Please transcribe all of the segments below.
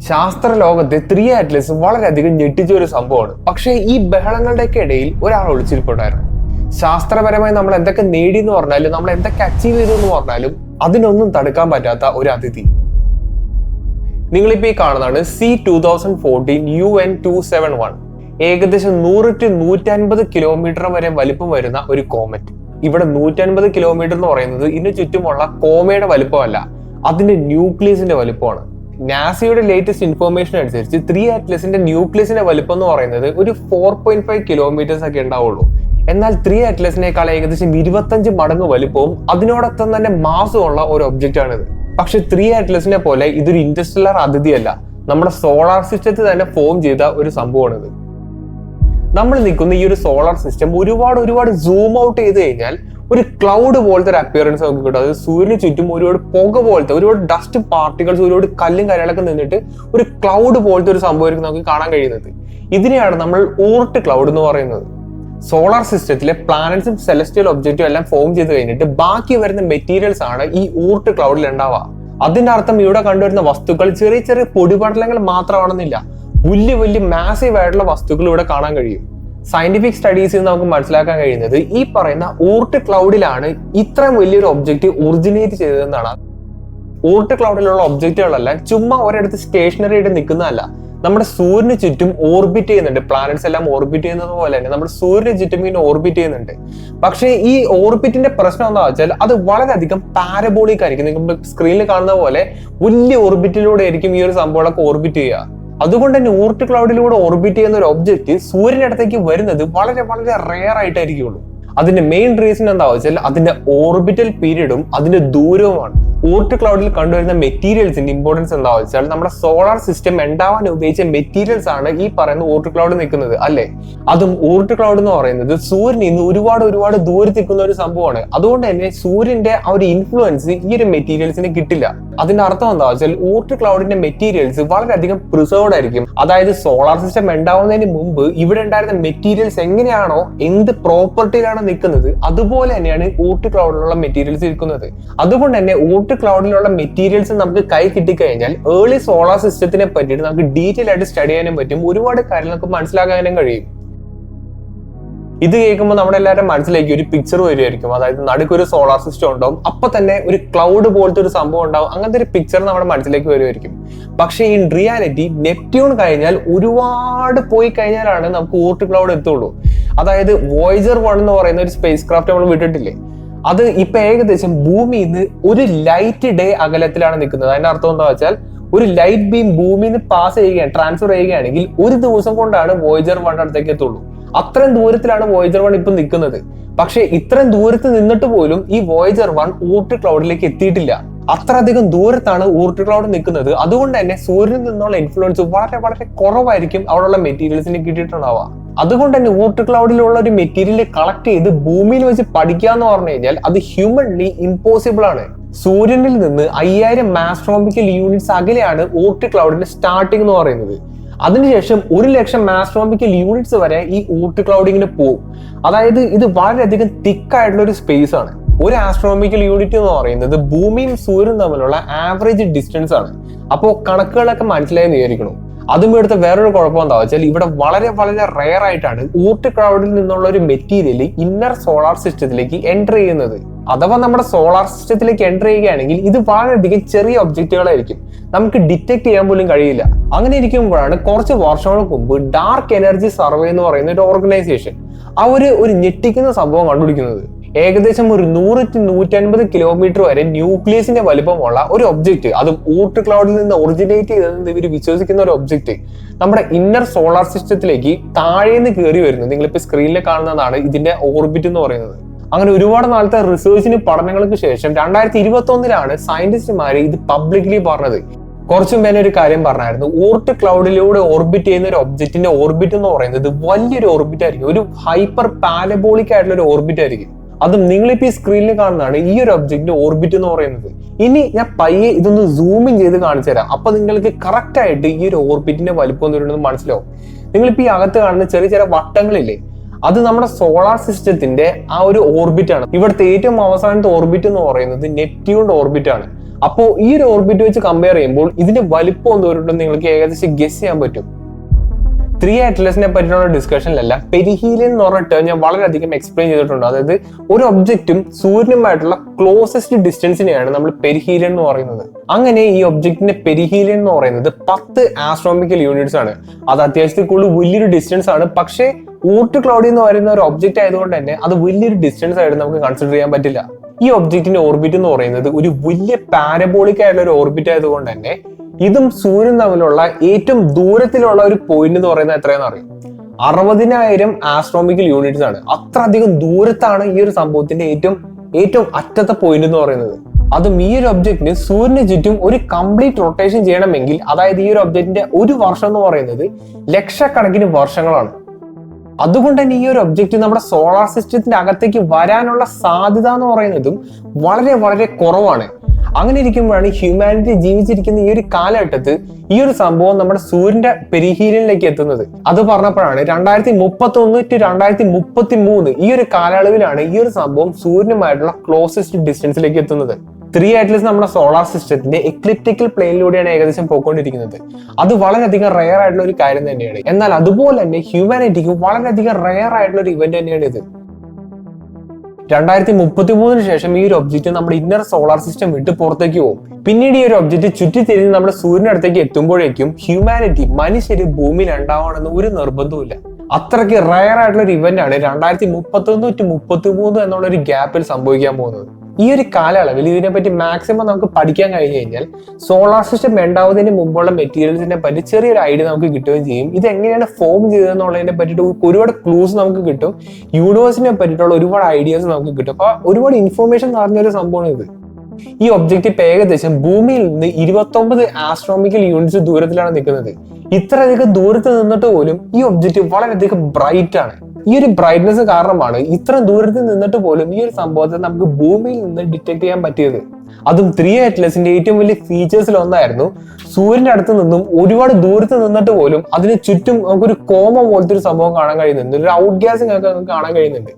ശാസ്ത്ര ലോകത്തെ 3 അറ്റ്ലസ് വളരെയധികം ഞെട്ടിച്ച ഒരു സംഭവമാണ്. പക്ഷേ ഈ ബഹളങ്ങളുടെയൊക്കെ ഇടയിൽ ഒരാൾ ഒളിച്ചിരിപ്പുണ്ടായിരുന്നു. ശാസ്ത്രപരമായി നമ്മൾ എന്തൊക്കെ നേടി എന്ന് പറഞ്ഞാലും നമ്മൾ എന്തൊക്കെ അച്ചീവ് ചെയ്തു എന്ന് പറഞ്ഞാലും അതിനൊന്നും തടുക്കാൻ പറ്റാത്ത ഒരു അതിഥി. നിങ്ങളിപ്പോ ഈ കാണുന്നതാണ് C2014 UN271. ഏകദേശം 100 to 150 കിലോമീറ്റർ വരെ വലിപ്പം വരുന്ന ഒരു കോമറ്റ്. ഇവിടെ 150 കിലോമീറ്റർ എന്ന് പറയുന്നത് ഇതിന് ചുറ്റുമുള്ള കോമയുടെ വലിപ്പമല്ല, അതിന്റെ ന്യൂക്ലിയസിന്റെ വലിപ്പമാണ്. നാസയുടെ ലേറ്റസ്റ്റ് ഇൻഫർമേഷൻ അനുസരിച്ച് 3 അറ്റ്ലസിന്റെ ന്യൂക്ലിയസിന്റെ വലിപ്പം എന്ന് പറയുന്നത് ഒരു 4.5 കിലോമീറ്റേഴ്സ് ഒക്കെ ഉണ്ടാവുള്ളൂ. എന്നാൽ 3 അറ്റ്ലസിനേക്കാൾ ഏകദേശം 25 മടങ്ങ് വലിപ്പവും അതിനോടൊപ്പം തന്നെ മാസവും ഉള്ള ഒരു ഒബ്ജക്റ്റ് ആണിത്. പക്ഷെ 3 അറ്റ്ലസിനെ പോലെ ഇതൊരു ഇന്റർസ്റ്റെല്ലർ അതിഥിയല്ല, നമ്മുടെ സോളാർ സിസ്റ്റത്തിൽ തന്നെ ഫോം ചെയ്ത ഒരു സംഭവമാണിത്. നമ്മൾ നിൽക്കുന്ന ഈ ഒരു സോളാർ സിസ്റ്റം ഒരുപാട് സൂം ഔട്ട് ചെയ്ത് കഴിഞ്ഞാൽ ഒരു ക്ലൗഡ് പോലത്തെ ഒരു അപ്പിയറൻസ് നമുക്ക് കിട്ടും. അതായത് സൂര്യന് ചുറ്റും ഒരുപാട് പുക പോലത്തെ, ഒരുപാട് ഡസ്റ്റ് പാർട്ടിക്കിൾസ്, ഒരുപാട് കല്ലും കരകളൊക്കെ നിന്നിട്ട് ഒരു ക്ലൗഡ് പോലത്തെ ഒരു സംഭവമായിരിക്കും നമുക്ക് കാണാൻ കഴിയുന്നത്. ഇതിനെയാണ് നമ്മൾ ഊർട്ട് ക്ലൗഡ് എന്ന് പറയുന്നത്. സോളാർ സിസ്റ്റത്തിലെ പ്ലാനറ്റ്സും സെലസ്റ്റിയൽ ഒബ്ജക്റ്റും എല്ലാം ഫോം ചെയ്ത് കഴിഞ്ഞിട്ട് ബാക്കി വരുന്ന മെറ്റീരിയൽസ് ആണ് ഈ ഊർട്ട് ക്ലൗഡിൽ ഉണ്ടാവുക. അതിന്റെ അർത്ഥം ഇവിടെ കണ്ടുവരുന്ന വസ്തുക്കൾ ചെറിയ ചെറിയ പൊടിപടലങ്ങൾ മാത്രമാണെന്നില്ല, വലിയ മാസീവ് ആയിട്ടുള്ള വസ്തുക്കൾ ഇവിടെ കാണാൻ കഴിയും. സയന്റിഫിക് സ്റ്റഡീസിൽ നിന്ന് നമുക്ക് മനസ്സിലാക്കാൻ കഴിയുന്നത് ഈ പറയുന്ന ഊർട്ട് ക്ലൗഡിലാണ് ഇത്രയും വലിയൊരു ഒബ്ജക്റ്റ് ഒറിജിനേറ്റ് ചെയ്തതെന്നാണ്. ഊർട്ട് ക്ലൗഡിലുള്ള ഒബ്ജക്റ്റുകളെല്ലാം ചുമ്മാ ഒരിടത്ത് സ്റ്റേഷനറി ആയിട്ട് നിൽക്കുന്നതല്ല, നമ്മുടെ സൂര്യന് ചുറ്റും ഓർബിറ്റ് ചെയ്യുന്നുണ്ട്. പ്ലാനറ്റ്സ് എല്ലാം ഓർബിറ്റ് ചെയ്യുന്നത് പോലെ തന്നെ നമ്മുടെ സൂര്യന് ചുറ്റും ഇങ്ങനെ ഓർബിറ്റ് ചെയ്യുന്നുണ്ട്. പക്ഷേ ഈ ഓർബിറ്റിന്റെ പ്രശ്നം എന്താ വെച്ചാൽ അത് വളരെയധികം പാരബോളിക് ആയിരിക്കും. നിങ്ങൾ സ്ക്രീനിൽ കാണുന്ന പോലെ വലിയ ഓർബിറ്റിലൂടെ ആയിരിക്കും ഈ ഒരു സംഭവങ്ങളൊക്കെ ഓർബിറ്റ് ചെയ്യുക. അതുകൊണ്ട് തന്നെ ഊർട്ട് ക്ലൗഡിലൂടെ ഓർബിറ്റ് ചെയ്യുന്ന ഒരു ഒബ്ജക്റ്റ് സൂര്യനടുത്തേക്ക് വരുന്നത് വളരെ റെയർ ആയിട്ടായിരിക്കുള്ളൂ. അതിന്റെ മെയിൻ റീസൺ എന്താ വെച്ചാൽ അതിന്റെ ഓർബിറ്റൽ പീരീഡും അതിന്റെ ദൂരവുമാണ്. ഊർട്ട് ക്ലൗഡിൽ കണ്ടുവരുന്ന മെറ്റീരിയൽസിന്റെ ഇമ്പോർട്ടൻസ് എന്താ വെച്ചാൽ നമ്മുടെ സോളാർ സിസ്റ്റം ഉണ്ടാവാൻ ഉപയോഗിച്ച മെറ്റീരിയൽസ് ആണ് ഈ പറയുന്ന ഊർട്ട് ക്ലൗഡ് നിൽക്കുന്നത്, അല്ലെ? അതും ഊർട്ട് ക്ലൗഡ് എന്ന് പറയുന്നത് സൂര്യനിൽ നിന്ന് ഒരുപാട് ദൂരത്ത് നിൽക്കുന്ന ഒരു സംഭവമാണ്. അതുകൊണ്ട് തന്നെ സൂര്യന്റെ ആ ഒരു ഇൻഫ്ലുവൻസ് ഈ ഒരു മെറ്റീരിയൽസിന് കിട്ടില്ല. അതിന്റെ അർത്ഥം എന്താ വെച്ചാൽ ഊർട്ട് ക്ലൗഡിന്റെ മെറ്റീരിയൽസ് വളരെയധികം പ്രിസർവ്ഡ് ആയിരിക്കും. അതായത് സോളാർ സിസ്റ്റം ഉണ്ടാവുന്നതിന് മുമ്പ് ഇവിടെ ഉണ്ടായിരുന്ന മെറ്റീരിയൽസ് എങ്ങനെയാണോ, എന്ത് പ്രോപ്പർട്ടിയിലാണോ നിൽക്കുന്നത്, അതുപോലെ തന്നെയാണ് ഊർട്ട് ക്ലൗഡിലുള്ള മെറ്റീരിയൽസ് ഇരിക്കുന്നത്. അതുകൊണ്ട് തന്നെ ഊർട്ട് ക്ലൗഡിലുള്ള മെറ്റീരിയൽസ് നമുക്ക് കൈ കിട്ടിക്കഴിഞ്ഞാൽ ഏർലി സോളാർ സിസ്റ്റത്തിനെ പറ്റിയിട്ട് നമുക്ക് ഡീറ്റെയിൽ ആയിട്ട് സ്റ്റഡി ചെയ്യാനും പറ്റും, ഒരുപാട് കാര്യങ്ങൾ നമുക്ക് മനസ്സിലാക്കാനും കഴിയും. ഇത് കേൾക്കുമ്പോൾ നമ്മുടെ എല്ലാവരും മനസ്സിലേക്ക് ഒരു പിക്ചർ വരുമായിരിക്കും. അതായത് നടുക്കൊരു സോളാർ സിസ്റ്റം ഉണ്ടാവും, അപ്പൊ തന്നെ ഒരു ക്ലൗഡ് പോലത്തെ ഒരു സംഭവം ഉണ്ടാവും. അങ്ങനത്തെ ഒരു പിക്ചർ നമ്മുടെ മനസ്സിലേക്ക് വരുമായിരിക്കും. പക്ഷേ ഇൻ റിയാലിറ്റി നെപ്റ്റ്യൂൺ കഴിഞ്ഞാൽ ഒരുപാട് പോയി കഴിഞ്ഞാലാണ് നമുക്ക് ഊർട്ട് ക്ലൗഡ് എത്തുള്ളൂ. അതായത് വോയേജർ 1 എന്ന് പറയുന്ന ഒരു സ്പേസ് ക്രാഫ്റ്റ് നമ്മൾ വിട്ടിട്ടില്ലേ, അത് ഇപ്പൊ ഏകദേശം ഭൂമിയിൽ നിന്ന് ഒരു ലൈറ്റ് ഡേ അകലത്തിലാണ് നിൽക്കുന്നത്. അതിന്റെ അർത്ഥം എന്താ വെച്ചാൽ ഒരു ലൈറ്റ് ബീം ഭൂമിയിൽ നിന്ന് പാസ് ചെയ്യുകയാണ്, ട്രാൻസ്ഫർ ചെയ്യുകയാണെങ്കിൽ ഒരു ദിവസം കൊണ്ടാണ് വോയേജർ 1 അടുത്തേക്ക് എത്തുള്ളൂ. അത്രയും ദൂരത്തിലാണ് വോയേജർ 1 ഇപ്പൊ നിൽക്കുന്നത്. പക്ഷെ ഇത്രയും ദൂരത്ത് നിന്നിട്ട് പോലും ഈ വോയേജർ 1 ഊർട്ട് ക്ലൗഡിലേക്ക് എത്തിയിട്ടില്ല. അത്രയധികം ദൂരത്താണ് ഊർട്ട് ക്ലൗഡ് നിൽക്കുന്നത്. അതുകൊണ്ട് തന്നെ സൂര്യനിൽ നിന്നുള്ള ഇൻഫ്ലുവൻസ് വളരെ കുറവായിരിക്കും അവിടെയുള്ള മെറ്റീരിയൽസിന് കിട്ടിയിട്ടുണ്ടാവുക. അതുകൊണ്ട് തന്നെ ഊർട്ട് ക്ലൗഡിലുള്ള ഒരു മെറ്റീരിയൽ കളക്ട് ചെയ്ത് ഭൂമിയിൽ വെച്ച് പഠിക്കുക എന്ന് പറഞ്ഞു കഴിഞ്ഞാൽ അത് ഹ്യൂമൻലി ഇമ്പോസിബിൾ ആണ്. സൂര്യനിൽ നിന്ന് 5000 ആസ്ട്രോണമിക്കൽ യൂണിറ്റ്സ് അകലെയാണ് ഊർട്ട് ക്ലൗഡിന്റെ സ്റ്റാർട്ടിംഗ് എന്ന് പറയുന്നത്. അതിനുശേഷം 1,00,000 ആസ്ട്രോണമിക്കൽ യൂണിറ്റ്സ് വരെ ഈ ഊർട്ട് ക്ലൗഡിങ്ങിന് പോകും. അതായത് ഇത് വളരെയധികം തിക്കായിട്ടുള്ള ഒരു സ്പേസ് ആണ്. ഒരു ആസ്ട്രോണമിക്കൽ യൂണിറ്റ് എന്ന് പറയുന്നത് ഭൂമിയും സൂര്യനും തമ്മിലുള്ള ആവറേജ് ഡിസ്റ്റൻസ് ആണ്. അപ്പോൾ കണക്കുകളൊക്കെ മനസ്സിലായെന്ന് വിചാരിക്കണം. അതും എടുത്ത വേറൊരു കുഴപ്പം എന്താ വെച്ചാൽ ഇവിടെ വളരെ റെയർ ആയിട്ടാണ് ഊർട്ട് ക്ലൗഡിൽ നിന്നുള്ള ഒരു മെറ്റീരിയൽ ഇന്നർ സോളാർ സിസ്റ്റത്തിലേക്ക് എൻ്റർ ചെയ്യുന്നത്. അഥവാ നമ്മുടെ സോളാർ സിസ്റ്റത്തിലേക്ക് എൻ്റർ ചെയ്യുകയാണെങ്കിൽ ഇത് വളരെയധികം ചെറിയ ഒബ്ജക്റ്റുകളായിരിക്കും, നമുക്ക് ഡിറ്റക്ട് ചെയ്യാൻ പോലും കഴിയില്ല. അങ്ങനെ ഇരിക്കുമ്പോഴാണ് കുറച്ച് വർഷങ്ങൾക്ക് മുമ്പ് ഡാർക്ക് എനർജി സർവേ എന്ന് പറയുന്ന ഒരു ഓർഗനൈസേഷൻ ഒരു ഞെട്ടിക്കുന്ന സംഭവം കണ്ടുപിടിക്കുന്നത്. ഏകദേശം ഒരു 100 to 150 കിലോമീറ്റർ വരെ ന്യൂക്ലിയസിന്റെ വലിപ്പമുള്ള ഒരു ഒബ്ജക്റ്റ്, അതും ഊർട്ട് ക്ലൗഡിൽ നിന്ന് ഒറിജിനേറ്റ് ചെയ്തതെന്ന് ഇവർ വിശ്വസിക്കുന്ന ഒരു ഒബ്ജക്റ്റ് നമ്മുടെ ഇന്നർ സോളാർ സിസ്റ്റത്തിലേക്ക് താഴേന്ന് കയറി വരുന്നത്. നിങ്ങളിപ്പോ സ്ക്രീനിൽ കാണുന്നതാണ് ഇതിന്റെ ഓർബിറ്റ് എന്ന് പറയുന്നത്. അങ്ങനെ ഒരുപാട് നാളത്തെ റിസർച്ചിന് പഠനങ്ങൾക്ക് ശേഷം 2021 സയന്റിസ്റ്റുമാര് ഇത് പബ്ലിക്കലി പറഞ്ഞത്. കുറച്ചും പേരെ ഒരു കാര്യം പറഞ്ഞായിരുന്നു, ഊർട്ട് ക്ലൗഡിലൂടെ ഓർബിറ്റ് ചെയ്യുന്ന ഒരു ഒബ്ജക്റ്റിന്റെ ഓർബിറ്റ് എന്ന് പറയുന്നത് വലിയൊരു ഓർബിറ്റ് ആയിരിക്കും, ഒരു ഹൈപ്പർ പാരബോളിക് ആയിട്ടുള്ള ഒരു ഓർബിറ്റ് ആയിരിക്കും. അതും നിങ്ങളിപ്പോ ഈ സ്ക്രീനിൽ കാണുന്നതാണ് ഈ ഒരു ഒബ്ജക്റ്റിന്റെ ഓർബിറ്റ് എന്ന് പറയുന്നത്. ഇനി ഞാൻ പയ്യെ ഇതൊന്ന് സൂമിൻ ചെയ്ത് കാണിച്ചു തരാം. അപ്പൊ നിങ്ങൾക്ക് കറക്റ്റ് ആയിട്ട് ഈ ഒരു ഓർബിറ്റിന്റെ വലിപ്പം എന്ന് മനസ്സിലാവും. നിങ്ങളിപ്പോ ഈ അകത്ത് കാണുന്ന ചെറിയ വട്ടങ്ങളില്ലേ, അത് നമ്മുടെ സോളാർ സിസ്റ്റത്തിന്റെ ആ ഒരു ഓർബിറ്റ് ആണ്. ഇവിടുത്തെ ഏറ്റവും അവസാനത്തെ ഓർബിറ്റ് എന്ന് പറയുന്നത് നെപ്റ്റ്യൂണിന്റെ ഓർബിറ്റ് ആണ്. അപ്പോൾ ഈ ഒരു ഓർബിറ്റ് വെച്ച് കമ്പയർ ചെയ്യുമ്പോൾ ഇതിന്റെ വലിപ്പം എന്തോരുണ്ടെന്ന് നിങ്ങൾക്ക് ഏകദേശം ഗസ് ചെയ്യാൻ പറ്റും. 3 അറ്റ്ലസിനെ പറ്റിയുള്ള ഡിസ്കഷനിലല്ല പെരിഹീലിയൻ എന്ന് പറഞ്ഞ ടേം ഞാൻ വളരെയധികം എക്സ്പ്ലെയിൻ ചെയ്തിട്ടുണ്ട്. അതായത് ഒരു ഒബ്ജക്റ്റും സൂര്യനുമായിട്ടുള്ള ക്ലോസസ്റ്റ് ഡിസ്റ്റൻസിനെയാണ് നമ്മൾ പെരിഹീലിയൻ എന്ന് പറയുന്നത്. അങ്ങനെ ഈ ഒബ്ജക്റ്റിന്റെ പെരിഹീലിയൻ എന്ന് പറയുന്നത് 10 ആസ്ട്രോണമിക്കൽ യൂണിറ്റ്സ് ആണ്. അത് അത്യാവശ്യത്തിൽ കൂടുതൽ വലിയൊരു ഡിസ്റ്റൻസ് ആണ്. പക്ഷേ ഊർട്ട് ക്ലൗഡി എന്ന് പറയുന്ന ഒരു ഒബ്ജക്റ്റ് ആയതുകൊണ്ട് തന്നെ അത് വലിയൊരു ഡിസ്റ്റൻസ് ആയിട്ട് നമുക്ക് കൺസിഡർ ചെയ്യാൻ പറ്റില്ല. ഈ ഒബ്ജക്റ്റിന്റെ ഓർബിറ്റ് എന്ന് പറയുന്നത് ഒരു വലിയ പാരബോളിക് ആയിട്ടുള്ള ഒരു ഓർബിറ്റ് ആയതുകൊണ്ട് തന്നെ ഇതും സൂര്യനും തമ്മിലുള്ള ഏറ്റവും ദൂരത്തിലുള്ള ഒരു പോയിന്റ് എന്ന് പറയുന്നത് എത്രയെന്ന് അറിയാം? 60,000 ആസ്ട്രോണമിക്കൽ യൂണിറ്റ്സ് ആണ്. അത്ര അധികം ദൂരത്താണ് ഈ ഒരു സംഭവത്തിന്റെ ഏറ്റവും അറ്റത്തെ പോയിന്റ് എന്ന് പറയുന്നത്. അതും ഈ ഒരു ഒബ്ജക്റ്റിന് സൂര്യന് ചുറ്റും ഒരു കംപ്ലീറ്റ് റൊട്ടേഷൻ ചെയ്യണമെങ്കിൽ, അതായത് ഈ ഒരു ഒബ്ജക്റ്റിന്റെ ഒരു വർഷം എന്ന് പറയുന്നത് ലക്ഷക്കണക്കിന് വർഷങ്ങളാണ്. അതുകൊണ്ട് തന്നെ ഈ ഒരു ഒബ്ജക്റ്റ് നമ്മുടെ സോളാർ സിസ്റ്റത്തിന്റെ അകത്തേക്ക് വരാനുള്ള സാധ്യത എന്ന് പറയുന്നതും വളരെ വളരെ കുറവാണ്. അങ്ങനെ ഇരിക്കുമ്പോഴാണ് ഹ്യൂമാനിറ്റി ജീവിച്ചിരിക്കുന്ന ഈ ഒരു കാലഘട്ടത്ത് ഈ ഒരു സംഭവം നമ്മുടെ സൂര്യന്റെ പെരിഹീലിയനിലേക്ക് എത്തുന്നത്. അത് പറഞ്ഞപ്പോഴാണ് 2031 to 2033 ഈ ഒരു കാലയളവിലാണ് ഈ ഒരു സംഭവം സൂര്യനുമായിട്ടുള്ള ക്ലോസസ്റ്റ് ഡിസ്റ്റൻസിലേക്ക് എത്തുന്നത്. 3 അറ്റ്ലസ് നമ്മുടെ സോളാർ സിസ്റ്റത്തിന്റെ എക്ലിപ്റ്റിക്കൽ പ്ലെയിനിലൂടെയാണ് ഏകദേശം പോയിക്കൊണ്ടിരിക്കുന്നത്. അത് വളരെയധികം റെയർ ആയിട്ടുള്ള ഒരു കാര്യം തന്നെയാണ്. എന്നാൽ അതുപോലെ തന്നെ ഹ്യൂമാനിറ്റിക്ക് വളരെയധികം റെയർ ആയിട്ടുള്ള ഒരു ഇവന്റ് തന്നെയാണ് ഇത്. 2033 ശേഷം ഈ ഒരു ഒബ്ജക്റ്റ് നമ്മുടെ ഇന്നർ സോളാർ സിസ്റ്റം വിട്ട് പുറത്തേക്ക് പോകും. പിന്നീട് ഈ ഒരു ഒബ്ജക്റ്റ് ചുറ്റിത്തിരിഞ്ഞ് നമ്മുടെ സൂര്യന്റെ അടുത്തേക്ക് എത്തുമ്പോഴേക്കും ഹ്യൂമാനിറ്റി മനുഷ്യര് ഭൂമിയിൽ ഉണ്ടാവണമെന്ന് ഒരു നിർബന്ധവുമില്ല. അത്രയ്ക്ക് റയർ ആയിട്ടുള്ള ഒരു ഇവന്റ് ആണ് 2031 to 2033 എന്നുള്ള ഒരു ഗ്യാപ്പിൽ സംഭവിക്കാൻ പോകുന്നത്. ഈ ഒരു കാലയളവിൽ ഇതിനെപ്പറ്റി മാക്സിമം നമുക്ക് പഠിക്കാൻ കഴിഞ്ഞു കഴിഞ്ഞാൽ സോളാർ സിസ്റ്റം ഉണ്ടാവുന്നതിന് മുമ്പുള്ള മെറ്റീരിയൽസിനെ പറ്റി ചെറിയൊരു ഐഡിയ നമുക്ക് കിട്ടുകയും ചെയ്യും. ഇത് എങ്ങനെയാണ് ഫോം ചെയ്തതെന്നുള്ളതിനെ പറ്റിയിട്ട് ഒരുപാട് ക്ലൂസ് നമുക്ക് കിട്ടും. യൂണിവേഴ്സിനെ പറ്റിയിട്ടുള്ള ഒരുപാട് ഐഡിയാസ് നമുക്ക് കിട്ടും. അപ്പൊ ഒരുപാട് ഇൻഫോർമേഷൻ നിറഞ്ഞൊരു സംഭവമാണ് ഇത്. ഈ ഒബ്ജക്റ്റ് ഇപ്പൊ ഏകദേശം ഭൂമിയിൽ നിന്ന് 29 ആസ്ട്രോണമിക്കൽ യൂണിറ്റ്സ് ദൂരത്തിലാണ് നിൽക്കുന്നത്. ഇത്രയധികം ദൂരത്ത് നിന്നിട്ട് പോലും ഈ ഒബ്ജക്റ്റ് വളരെയധികം ബ്രൈറ്റ് ആണ്. ഈ ഒരു ബ്രൈറ്റ്നെസ് കാരണമാണ് ഇത്ര ദൂരത്ത് നിന്നിട്ട് പോലും ഈ ഒരു സംഭവത്തെ നമുക്ക് ഭൂമിയിൽ നിന്ന് ഡിറ്റക്ട് ചെയ്യാൻ പറ്റിയത്. അതും 3 അറ്റ്ലസിന്റെ ഏറ്റവും വലിയ ഫീച്ചേഴ്സിൽ ഒന്നായിരുന്നു സൂര്യന്റെ അടുത്ത് നിന്നും ഒരുപാട് ദൂരത്ത് നിന്നിട്ട് പോലും അതിന് ചുറ്റും നമുക്കൊരു കോമ പോലത്തെ ഒരു സംഭവം കാണാൻ കഴിയുന്നുണ്ട്. ഒരു ഔട്ട് ഗ്യാസിംഗ് ഒക്കെ നമുക്ക് കാണാൻ കഴിയുന്നുണ്ട്.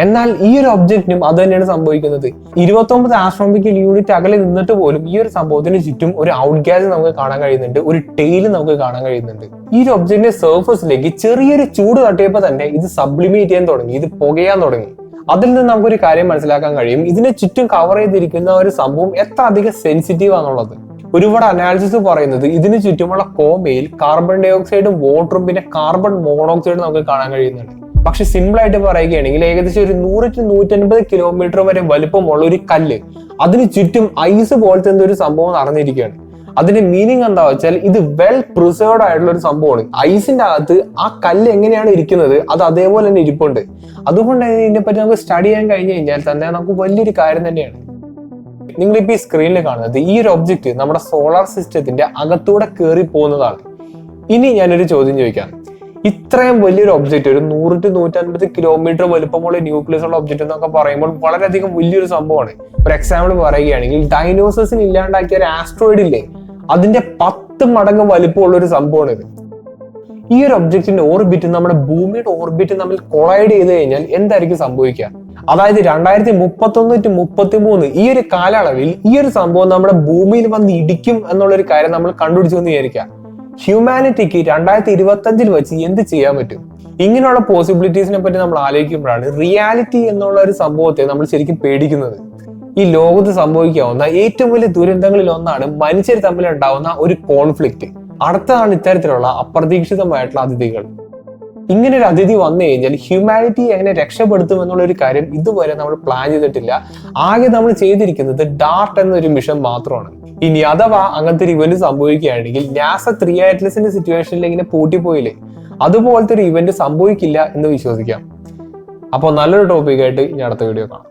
എന്നാൽ ഈ ഒരു ഒബ്ജക്റ്റിനും അത് തന്നെയാണ് സംഭവിക്കുന്നത്. 29 ആസ്ട്രോണമിക്കൽ യൂണിറ്റ് അകലെ നിന്നിട്ട് പോലും ഈ ഒരു സംഭവത്തിന് ചുറ്റും ഒരു ഔട്ട് ഗ്യാസ് നമുക്ക് കാണാൻ കഴിയുന്നുണ്ട്. ഒരു ടെയിൽ നമുക്ക് കാണാൻ കഴിയുന്നുണ്ട്. ഈ ഒരു ഒബ്ജക്റ്റിന്റെ സർഫസിലേക്ക് ചെറിയൊരു ചൂട് തട്ടിയപ്പോൾ തന്നെ ഇത് സബ്ലിമേറ്റ് ചെയ്യാൻ തുടങ്ങി, ഇത് പുകയാൻ തുടങ്ങി. അതിൽ നിന്ന് നമുക്കൊരു കാര്യം മനസ്സിലാക്കാൻ കഴിയും, ഇതിനെ ചുറ്റും കവർ ചെയ്തിരിക്കുന്ന ഒരു സംഭവം എത്ര അധികം സെൻസിറ്റീവ് ആണുള്ളത്. ഒരുപാട് അനാലിസിസ് പറയുന്നത് ഇതിന് ചുറ്റുമുള്ള കോമയിൽ കാർബൺ ഡൈ ഓക്സൈഡും വാട്ടറും പിന്നെ കാർബൺ മോണോക്സൈഡും നമുക്ക് കാണാൻ കഴിയുന്നുണ്ട്. പക്ഷെ സിമ്പിൾ ആയിട്ട് പറയുകയാണെങ്കിൽ ഏകദേശം ഒരു 100 to 150 കിലോമീറ്റർ വരെ വലുപ്പമുള്ള ഒരു കല്ല് അതിന് ചുറ്റും ഐസ് പോലത്തെ എന്തൊരു സംഭവം നടന്നിരിക്കുകയാണ്. അതിന്റെ മീനിങ് എന്താ വെച്ചാൽ ഇത് വെൽ പ്രിസേർവ്ഡ് ആയിട്ടുള്ള ഒരു സംഭവമാണ്. ഐസിന്റെ അകത്ത് ആ കല്ല് എങ്ങനെയാണ് ഇരിക്കുന്നത് അത് അതേപോലെ തന്നെ ഇരിപ്പുണ്ട്. അതുകൊണ്ട് തന്നെ ഇതിനെപ്പറ്റി നമുക്ക് സ്റ്റഡി ചെയ്യാൻ കഴിഞ്ഞു കഴിഞ്ഞാൽ തന്നെ നമുക്ക് വലിയൊരു കാര്യം തന്നെയാണ്. നിങ്ങളിപ്പോ ഈ സ്ക്രീനിൽ കാണുന്നത് ഈ ഒരു ഒബ്ജക്റ്റ് നമ്മുടെ സോളാർ സിസ്റ്റത്തിന്റെ അകത്തൂടെ കയറി പോകുന്നതാണ്. ഇനി ഞാനൊരു ചോദ്യം ചോദിക്കാം. ഇത്രയും വലിയൊരു ഒബ്ജക്റ്റ്, ഒരു 100 to 150 കിലോമീറ്റർ വലുപ്പമുള്ള ന്യൂക്ലിയസ് ഉള്ള ഒബ്ജക്റ്റ് എന്നൊക്കെ പറയുമ്പോൾ വളരെയധികം വലിയൊരു സംഭവമാണ്. ഒരു എക്സാമ്പിൾ പറയുകയാണെങ്കിൽ ഡൈനോസേഴ്സിന് ഇല്ലാണ്ടാക്കിയ ഒരു ആസ്ട്രോയിഡ് ഇല്ലേ, അതിന്റെ 10 മടങ്ങ് വലിപ്പമുള്ള ഒരു സംഭവമാണ് ഇത്. ഈ ഒരു ഒബ്ജക്റ്റിന്റെ ഓർബിറ്റ് നമ്മുടെ ഭൂമിയുടെ ഓർബിറ്റ് തമ്മിൽ കൊളൈഡ് ചെയ്ത് കഴിഞ്ഞാൽ എന്തായിരിക്കും സംഭവിക്കുക? അതായത് 2031 to 2033 ഈ ഒരു കാലയളവിൽ ഈ ഒരു സംഭവം നമ്മുടെ ഭൂമിയിൽ വന്ന് ഇടിക്കും എന്നുള്ളൊരു കാര്യം നമ്മൾ കണ്ടുപിടിച്ചു എന്ന് വിചാരിക്കാം. ഹ്യൂമാനിറ്റിക്ക് 2025 വെച്ച് എന്ത് ചെയ്യാൻ പറ്റും? ഇങ്ങനെയുള്ള പോസിബിലിറ്റീസിനെ പറ്റി നമ്മൾ ആലോചിക്കുമ്പോഴാണ് റിയാലിറ്റി എന്നുള്ള ഒരു സംഭവത്തെ നമ്മൾ ശരിക്കും പേടിക്കുന്നത്. ഈ ലോകത്ത് സംഭവിക്കാവുന്ന ഏറ്റവും വലിയ ദുരന്തങ്ങളിൽ ഒന്നാണ് മനുഷ്യർ തമ്മിൽ ഉണ്ടാവുന്ന ഒരു കോൺഫ്ലിക്റ്റ്. അടുത്തതാണ് ഇത്തരത്തിലുള്ള അപ്രതീക്ഷിതമായിട്ടുള്ള അതിഥികൾ. ഇങ്ങനെ ഒരു അതിഥി വന്നു കഴിഞ്ഞാൽ ഹ്യൂമാനിറ്റി എങ്ങനെ രക്ഷപ്പെടുത്തും എന്നുള്ള ഒരു കാര്യം ഇതുവരെ നമ്മൾ പ്ലാൻ ചെയ്തിട്ടില്ല. ആകെ നമ്മൾ ചെയ്തിരിക്കുന്നത് ഡാർട്ട് എന്നൊരു മിഷൻ മാത്രമാണ്. ഇനി അഥവാ അങ്ങനത്തെ ഒരു ഇവന്റ് സംഭവിക്കുകയാണെങ്കിൽ നാസ 3 അറ്റ്ലസിന്റെ സിറ്റുവേഷനിൽ ഇങ്ങനെ പൂട്ടിപ്പോയില്ലേ, അതുപോലത്തെ ഒരു ഇവന്റ് സംഭവിക്കില്ല എന്ന് വിശ്വസിക്കാം. അപ്പോൾ നല്ലൊരു ടോപ്പിക്കായിട്ട് ഇനി അടുത്ത വീഡിയോ കാണാം.